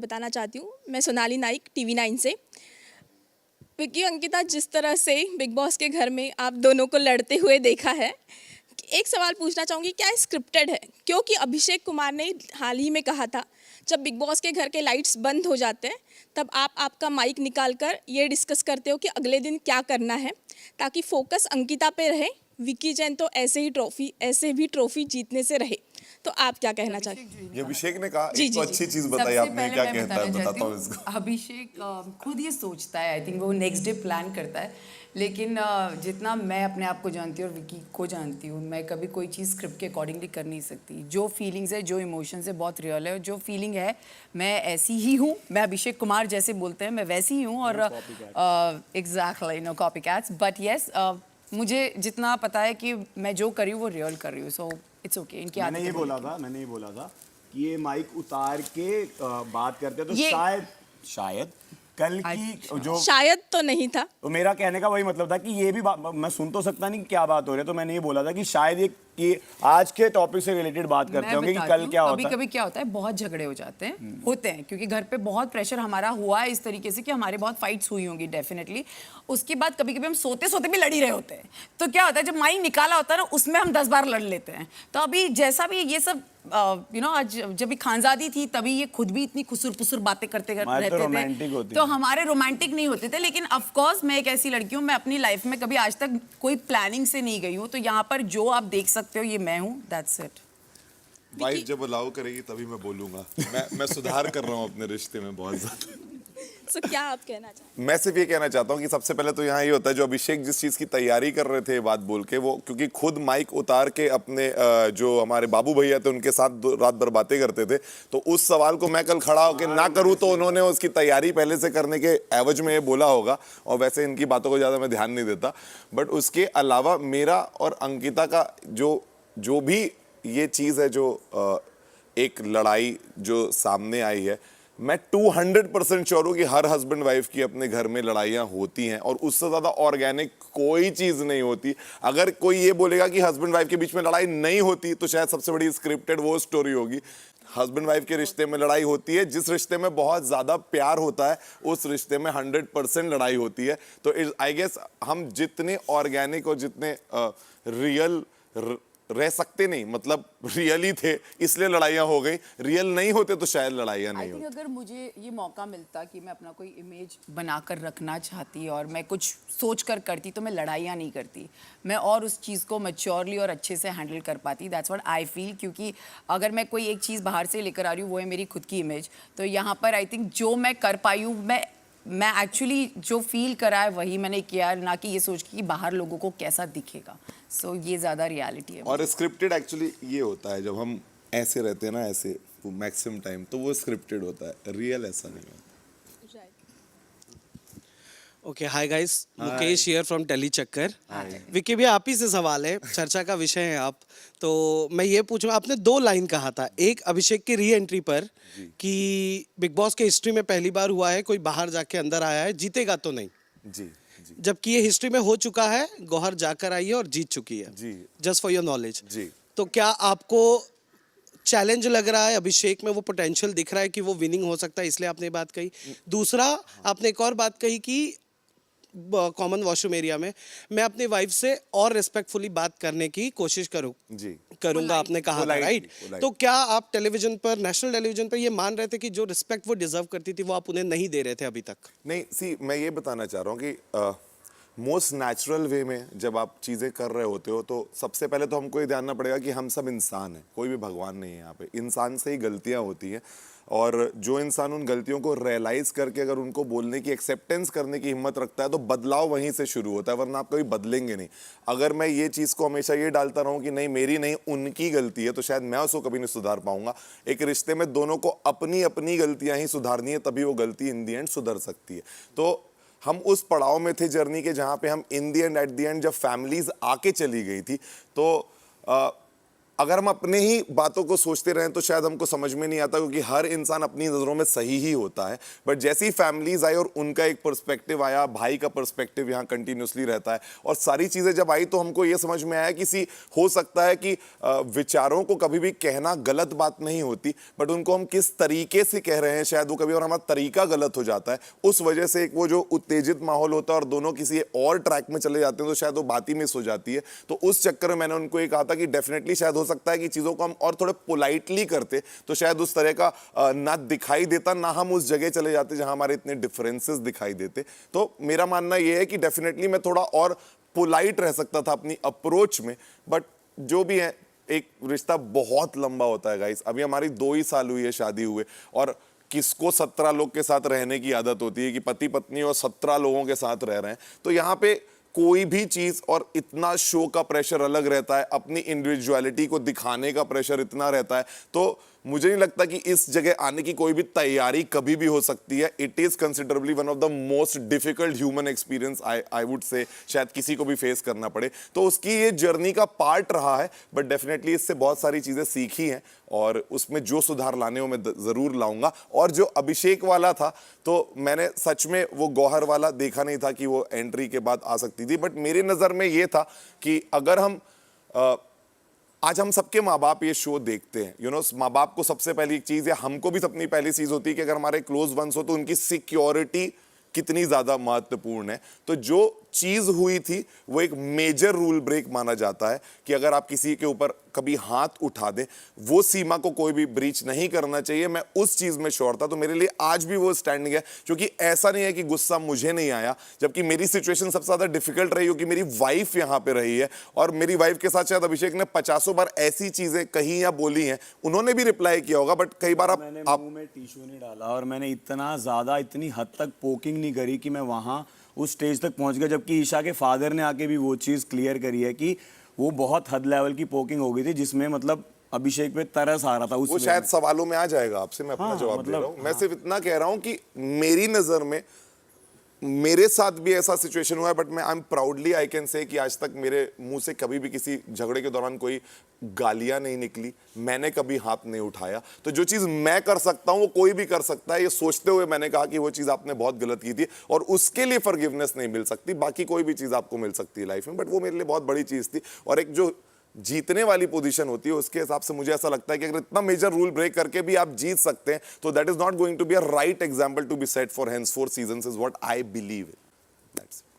बताना चाहती हूँ। मैं सोनाली नाइक TV9 से। विक्की अंकिता, जिस तरह से बिग बॉस के घर में आप दोनों को लड़ते हुए देखा है, एक सवाल पूछना चाहूँगी, क्या स्क्रिप्टेड है? क्योंकि अभिषेक कुमार ने हाल ही में कहा था, जब बिग बॉस के घर के लाइट्स बंद हो जाते हैं तब आप आपका माइक निकाल कर ये डिस्कस करते हो कि अगले दिन क्या करना है, ताकि फोकस अंकिता पे रहे। विक्की जैन तो ऐसे भी ट्रॉफी जीतने से रहे। तो आप क्या कहना चाहते हैं? ये अभिषेक ने कहा, जी एक तो जी जी। अच्छी चीज बताई सबसे आपने, पहले क्या मैं कहता है बताना बताता चाहती हूँ हूँ, इसको। अभिषेक खुद ये सोचता है, आई थिंक वो नेक्स्ट डे प्लान करता है। लेकिन जितना मैं अपने आप को जानती हूँ और विकी को जानती हूँ, मैं कभी कोई चीज़ स्क्रिप्ट के अकॉर्डिंगली कर नहीं सकती। जो फीलिंग्स है, जो इमोशंस है, बहुत रियल है। जो फीलिंग है, मैं ऐसी ही हूँ। मैं अभिषेक कुमार जैसे बोलते हैं, मैं वैसी ही हूँ। और exactly, no copy cats, but yes, मुझे जितना पता है कि मैं जो कर रही हूँ वो रियल कर रही हूँ। So it's okay. इनकी मैंने ये बोला था कि ये माइक उतार के बात करते तो ये- शायद कल की जो शायद तो नहीं था। तो मेरा कहने का वही मतलब था कि ये भी मैं सुन तो सकता नहीं कि क्या बात हो रही है। तो मैंने ये बोला था कि शायद ये कि आज के टॉपिक से रिलेटेड बात करते होंगे कि कल क्या होता है। कभी क्या होता है, बहुत झगड़े हो जाते हैं, होते हैं, क्योंकि घर पे बहुत प्रेशर हमारा हुआ है इस तरीके से कि हमारे बहुत फाइट्स हुई होंगी डेफिनेटली। उसके बाद कभी कभी हम सोते सोते भी लड़ ही रहे होते हैं। तो क्या होता है, जब माइक निकाला होता है ना, उसमें हम 10 बार लड़ लेते हैं। तो अभी जैसा भी ये सब आज जब भी खानजादी थी, तभी ये खुद भी इतनी खुसुर पुसुर बातें करते रहते थे, तो हमारे रोमांटिक नहीं होते थे। लेकिन ऑफ कोर्स मैं एक ऐसी लड़की हूँ, मैं अपनी लाइफ में कभी आज तक कोई प्लानिंग से नहीं गई हूँ। तो यहाँ पर जो आप देख सकते हो, ये मैं हूँ, दैट्स इट। वाइफ जब अलाउ करेगी तभी मैं बोलूंगा। मैं सुधार कर रहा हूँ अपने रिश्ते में बहुत ज्यादा। सो क्या आप कहना चाहते हैं? मैं सिर्फ ये कहना चाहता हूँ कि सबसे पहले तो यहाँ ये होता है, जो अभिषेक जिस चीज़ की तैयारी कर रहे थे बात बोल के, वो क्योंकि खुद माइक उतार के अपने जो हमारे बाबू भैया थे उनके साथ रात भर बातें करते थे, तो उस सवाल को मैं कल खड़ा होकर ना करूँ तो उन्होंने उसकी तैयारी पहले से करने के एवज में ये बोला होगा। और वैसे इनकी बातों को ज़्यादा मैं ध्यान नहीं देता, बट उसके अलावा मेरा और अंकिता का जो भी ये चीज़ है, जो एक लड़ाई जो सामने आई है, मैं 200% श्योर हूँ कि हर हस्बैंड वाइफ की अपने घर में लड़ाइयाँ होती हैं, और उससे ज़्यादा ऑर्गेनिक कोई चीज़ नहीं होती। अगर कोई ये बोलेगा कि हस्बैंड वाइफ के बीच में लड़ाई नहीं होती, तो शायद सबसे बड़ी स्क्रिप्टेड वो स्टोरी होगी। हस्बैंड वाइफ के रिश्ते में लड़ाई होती है। जिस रिश्ते में बहुत ज़्यादा प्यार होता है, उस रिश्ते में 100% लड़ाई होती है। तो आई गेस हम जितने ऑर्गेनिक और जितने रियल रह सकते नहीं, मतलब रियल ही थे इसलिए लड़ाइयाँ हो गई, रियल नहीं होते तो शायद लड़ाइयाँ नहीं होती। अगर मुझे ये मौका मिलता कि मैं अपना कोई इमेज बनाकर रखना चाहती और मैं कुछ सोच कर करती, तो मैं लड़ाइयाँ नहीं करती। मैं और उस चीज़ को मैच्योरली और अच्छे से हैंडल कर पाती। That's what I feel. क्योंकि अगर मैं कोई एक चीज़ बाहर से लेकर आ रही हूँ, वो है मेरी खुद की इमेज। तो यहाँ पर आई थिंक जो मैं कर पाई हूँ, मैं एक्चुअली जो फील करा है वही मैंने किया, ना कि ये सोच के कि बाहर लोगों को कैसा दिखेगा। सो ये ज़्यादा रियलिटी है। और स्क्रिप्टेड एक्चुअली ये होता है, जब हम ऐसे रहते हैं ना, ऐसे मैक्सिमम टाइम, तो वो स्क्रिप्टेड होता है, रियल ऐसा नहीं होता। Okay, hi guys, Mukesh here from Telly Chakkar. Vicky भी आप ही से सवाल है, चर्चा का विषय है आप, तो मैं ये पूछूंगा, आपने 2 लाइन कहा था, एक अभिषेक की री एंट्री पर कि बिग बॉस के हिस्ट्री में पहली बार हुआ है कोई बाहर जाके अंदर आया है, जीतेगा तो नहीं। जी जबकि ये हिस्ट्री में हो चुका है, गौहर जाकर आई है और जीत चुकी है। जी, जस्ट फॉर योर नॉलेज। जी। तो क्या आपको चैलेंज लग रहा है, अभिषेक में वो पोटेंशियल दिख रहा है कि वो विनिंग हो सकता है, इसलिए आपने ये बात कही? दूसरा, आपने एक और बात कही कि कॉमन वॉशरूम एरिया में मैं अपनी वाइफ से और रिस्पेक्टफुली बात करने की कोशिश करूंगा, आपने कहा था, राइट? तो क्या आप टेलीविजन पर, नेशनल टेलीविजन पर ये मान रहे थे कि जो रिस्पेक्ट वो डिजर्व करती थी वो आप उन्हें नहीं दे रहे थे अभी तक? नहीं, सी मैं ये बताना चाह रहा हूँ कि मोस्ट नेचुरल वे में जब आप चीज़ें कर रहे होते हो, तो सबसे पहले तो हमको ये ध्यान पड़ेगा कि हम सब इंसान हैं, कोई भी भगवान नहीं है यहाँ पे। इंसान से ही गलतियाँ होती हैं, और जो इंसान उन गलतियों को रियलाइज़ करके अगर उनको बोलने की, एक्सेप्टेंस करने की हिम्मत रखता है, तो बदलाव वहीं से शुरू होता है, वरना आप कभी बदलेंगे नहीं। अगर मैं ये चीज़ को हमेशा ये डालता रहूँ कि नहीं मेरी नहीं उनकी गलती है, तो शायद मैं उसको कभी नहीं सुधार पाऊंगा। एक रिश्ते में दोनों को अपनी अपनी गलतियाँ ही सुधारनी है, तभी वो गलती इन दी एंड सुधर सकती है। तो हम उस पड़ाव में थे जर्नी के, जहाँ पे हम इन दी एंड एट दी एंड जब फैमिलीज आके चली गई थी, तो अगर हम अपने ही बातों को सोचते रहें तो शायद हमको समझ में नहीं आता, क्योंकि हर इंसान अपनी नज़रों में सही ही होता है। बट जैसे ही फैमिलीज आई और उनका एक पर्सपेक्टिव आया, भाई का पर्सपेक्टिव यहाँ कंटिन्यूसली रहता है, और सारी चीज़ें जब आई तो हमको ये समझ में आया कि हो सकता है कि विचारों को कभी भी कहना गलत बात नहीं होती, बट उनको हम किस तरीके से कह रहे हैं शायद वो कभी और हमारा तरीका गलत हो जाता है। उस वजह से एक वो जो उत्तेजित माहौल होता है और दोनों किसी और ट्रैक में चले जाते हैं तो शायद वो बात ही मिस हो जाती है। तो उस चक्कर में मैंने उनको ये कहा था कि डेफिनेटली शायद हो सकता है कि चीज़ों को हम और थोड़े पोलाइटली करते तो शायद उस तरह का ना दिखाई देता, ना हम उस जगह चले जाते जहां हमारे इतने डिफरेंसेस दिखाई देते। तो मेरा मानना यह है कि डेफिनेटली मैं थोड़ा और पोलाइट रह सकता था अपनी अप्रोच में, बट जो भी है एक रिश्ता बहुत लंबा होता है गाइस। अभी हमारी 2 ही साल हुई है शादी हुए, और किसको 17 लोग के साथ रहने की आदत होती है कि पति पत्नी और 17 लोगों के साथ रह रहे हैं। तो यहाँ पे कोई भी चीज़, और इतना शो का प्रेशर अलग रहता है, अपनी इंडिविजुअलिटी को दिखाने का प्रेशर इतना रहता है, तो मुझे नहीं लगता कि इस जगह आने की कोई भी तैयारी कभी भी हो सकती है। It is considerably one of the most difficult human experience I would say, शायद किसी को भी फेस करना पड़े। तो उसकी ये जर्नी का पार्ट रहा है, बट डेफिनेटली इससे बहुत सारी चीज़ें सीखी हैं और उसमें जो सुधार लाने हो मैं ज़रूर लाऊंगा। और जो अभिषेक वाला था, तो मैंने सच में वो गौहर वाला देखा नहीं था कि वो एंट्री के बाद आ सकती थी, बट मेरी नज़र में ये था कि अगर हम आज हम सबके माँ बाप ये शो देखते हैं, यू नो, माँ बाप को सबसे पहली एक चीज़, या हमको भी अपनी पहली चीज़ होती है कि अगर हमारे क्लोज वंस हो तो उनकी सिक्योरिटी कितनी ज़्यादा महत्वपूर्ण है। तो जो चीज़ हुई थी वो एक मेजर रूल ब्रेक माना जाता है कि अगर आप किसी के ऊपर कभी हाथ उठा दें, वो सीमा को कोई भी ब्रीच नहीं करना चाहिए। मैं उस चीज़ में श्योर था, तो मेरे लिए आज भी वो स्टैंडिंग है। क्योंकि ऐसा नहीं है कि गुस्सा मुझे नहीं आया, जबकि मेरी सिचुएशन सबसे ज़्यादा डिफिकल्ट रही, क्योंकि मेरी वाइफ यहाँ पे रही है, और मेरी वाइफ के साथ शायद अभिषेक ने 50 बार ऐसी चीज़ें कही या बोली हैं, उन्होंने भी रिप्लाई किया होगा, बट कई बार मैंने आप मुंह में टिश्यू नहीं डाला और मैंने इतना ज़्यादा इतनी हद तक पोकिंग नहीं करी कि मैं वहाँ उस स्टेज तक पहुंच गया। जबकि ईशा के फादर ने आके भी वो चीज़ क्लियर करी है कि वो बहुत हद लेवल की पोकिंग हो गई थी, जिसमें मतलब अभिषेक पे तरस आ रहा था। वो शायद सवालों में आ जाएगा आपसे, मैं अपना जवाब दे रहा हूँ। मैं सिर्फ इतना कह रहा हूँ कि मेरी नज़र में मेरे साथ भी ऐसा सिचुएशन हुआ है, बट मैं प्राउडली आई कैन से कि आज तक मेरे मुंह से कभी भी किसी झगड़े के दौरान कोई गालियां नहीं निकली, मैंने कभी हाथ नहीं उठाया। तो जो चीज़ मैं कर सकता हूं वो कोई भी कर सकता है, ये सोचते हुए मैंने कहा कि वो चीज़ आपने बहुत गलत की थी और उसके लिए फॉरगिवनेस नहीं मिल सकती। बाकी कोई भी चीज़ आपको मिल सकती है लाइफ में, बट वो मेरे लिए बहुत बड़ी चीज़ थी। और एक जो जीतने वाली पोजीशन होती है उसके हिसाब से मुझे ऐसा लगता है कि अगर इतना मेजर रूल ब्रेक करके भी आप जीत सकते हैं तो that is not going to be a right example to be set for henceforth seasons is what I believe in. That's it.